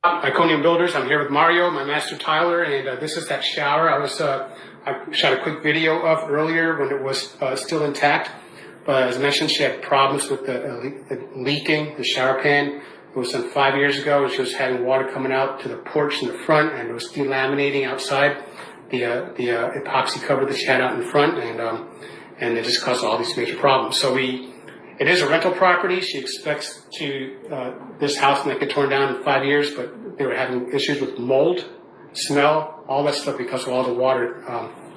Iconium Builders. I'm here with Mario, my master tiler, and this is that shower I shot a quick video of earlier when it was still intact. But as mentioned, she had problems with the leaking, the shower pan. It was done 5 years ago. She was having water coming out to the porch in the front, and it was delaminating outside the epoxy cover that she had out in front, and it just caused all these major problems. So it is a rental property. She expects this house might get torn down in 5 years, but they were having issues with mold, smell, all that stuff because of all the water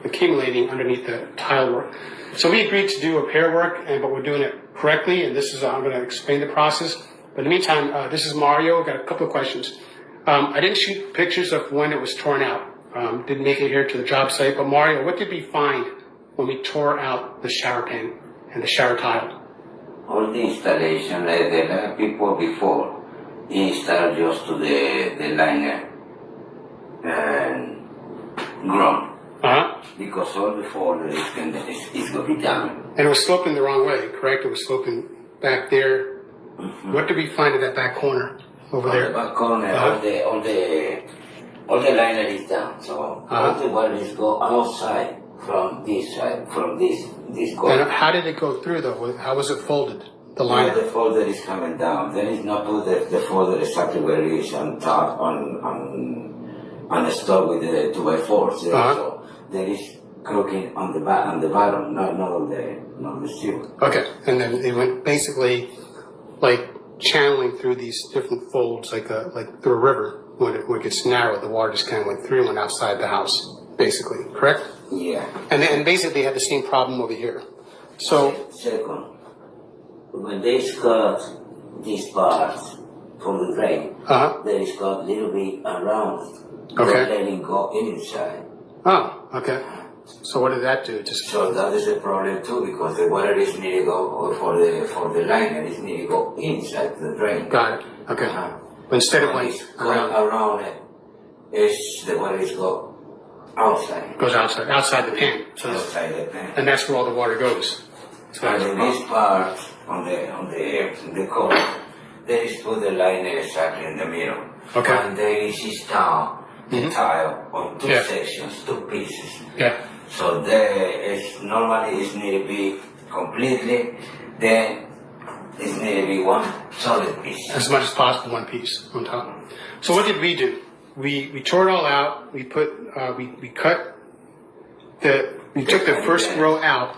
accumulating underneath the tile work. So we agreed to do repair work, but we're doing it correctly, and this is, I'm going to explain the process. But in the meantime, this is Mario. I've got a couple of questions. I didn't shoot pictures of when it was torn out. Didn't make it here to the job site. But Mario, what did we find when we tore out the shower pan and the shower tile? All the installation, the people before installed just to the liner and ground. Because all the folder is going down. And it was sloping the wrong way, correct? It was sloping back there. Mm-hmm. What did we find in that back corner over there? The back corner, all the liner is down. So all the water go outside from this side, from this corner. And how did it go through though? How was it folded? The liner? The folder is coming down. Then it's not put the folder exactly where it is on top, on the store with the 2x4s. So there is crooking on the bottom, not on the steel. Okay, and then it went basically like channeling through these different folds, like through a river. When it gets narrow, the water just kind of went through and went outside the house, basically, correct? Yeah. And basically had the same problem over here. So second, when they cut these parts from the drain, there is cut a little bit around. Okay. Letting go inside. Oh, okay. So what did that do? So that is a problem too, because the water is need to go, or for the liner is need to go inside the drain. Got it. Okay. But instead of like around it, the water is go outside. Goes outside the pan. So outside the pan. And that's where all the water goes. So and in this part on the corner, there is put the liner exactly in the middle. Okay. And there is down the tile on two sections, two pieces. Yeah. So there is normally it need to be completely, then it need to be one solid piece. As much as possible, one piece on top. So what did we do? We tore it all out. We put we took the first row out.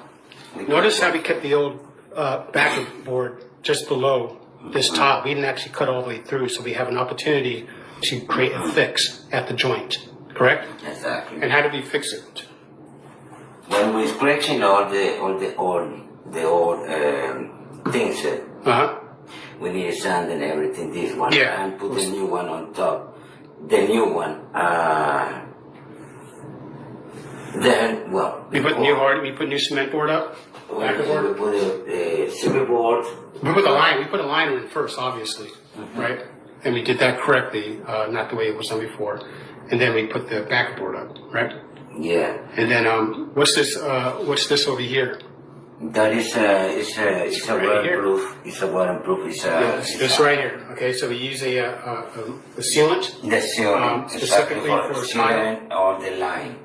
Notice how we kept the old backer board just below this top. We didn't actually cut all the way through, so we have an opportunity to create a fix at the joint, correct? Exactly. And how did we fix it? When we're scratching all the old things, we need sand and everything. This one, and put the new one on top. The new one. Then, we put new cement board up. We put a cement board. We put a liner in first, obviously, right? And we did that correctly, not the way it was done before. And then we put the backboard up, right? Yeah. And then what's this over here? That is it's a waterproof. It's a waterproof. It's this right here. Okay, so we use a sealant. The sealant specifically for sealant or the line.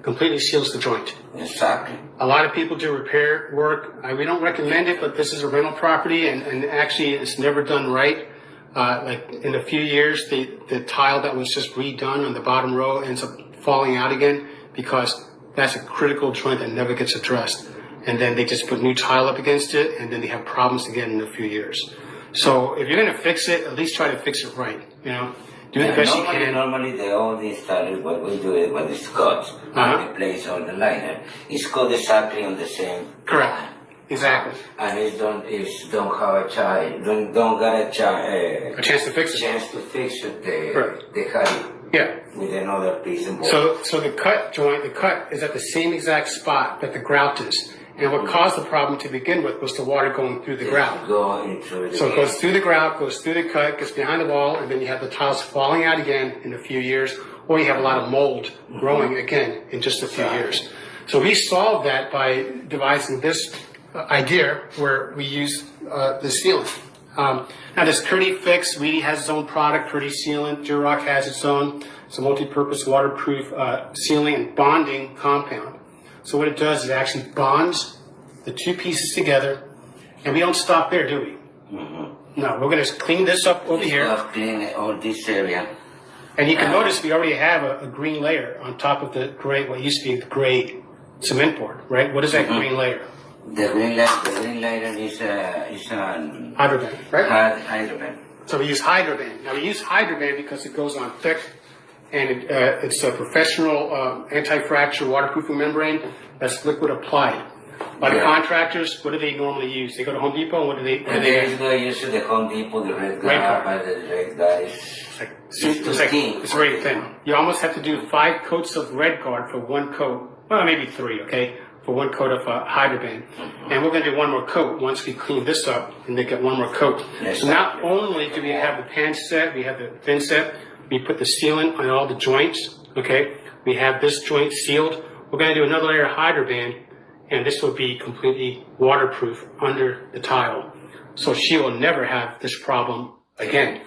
Completely seals the joint. Exactly. A lot of people do repair work. We don't recommend it, but this is a rental property, and actually it's never done right. Like in a few years, the tile that was just redone on the bottom row ends up falling out again because that's a critical joint that never gets addressed. And then they just put new tile up against it, and then they have problems again in a few years. So if you're going to fix it, at least try to fix it right. You know, do the best you can. Normally, the old installers, what we do is when it's cut, and we place on the liner, it's cut exactly on the same. Correct. Exactly. And it don't have a chance to fix it. The height. Yeah. With another piece of board. So the cut is at the same exact spot that the grout is. And what caused the problem to begin with was the water going through the grout. So it goes through the grout, goes through the cut, gets behind the wall, and then you have the tiles falling out again in a few years, or you have a lot of mold growing again in just a few years. So we solved that by devising this idea where we use the sealant. Now this Curdy Fix, Weedy has its own product, Curdy Sealant, Duroc has its own. It's a multi-purpose waterproof sealing and bonding compound. So what it does is it actually bonds the two pieces together, and we don't stop there, do we? Mm-hmm. No, we're going to clean this up over here. Clean all this area. And you can notice we already have a green layer on top of the gray, what used to be the gray cement board, right? What is that green layer? The green layer is Hydroban, right? Hydroban. So we use Hydroban. Now we use Hydroban because it goes on thick, and it's a professional anti-fracture waterproofing membrane that's liquid applied. By the contractors, what do they normally use? They go to Home Depot, and what do they use the Home Depot, the red guy, the red guy it's very thin. You almost have to do 5 coats of Red Guard for 1 coat, well, maybe 3, okay, for 1 coat of Hydroban. And we're going to do 1 more coat once we clean this up, and they get 1 more coat. So not only do we have the pan set, we have the thin set, we put the sealant on all the joints, okay, we have this joint sealed. We're going to do another layer of Hydroban, and this will be completely waterproof under the tile. So she will never have this problem again.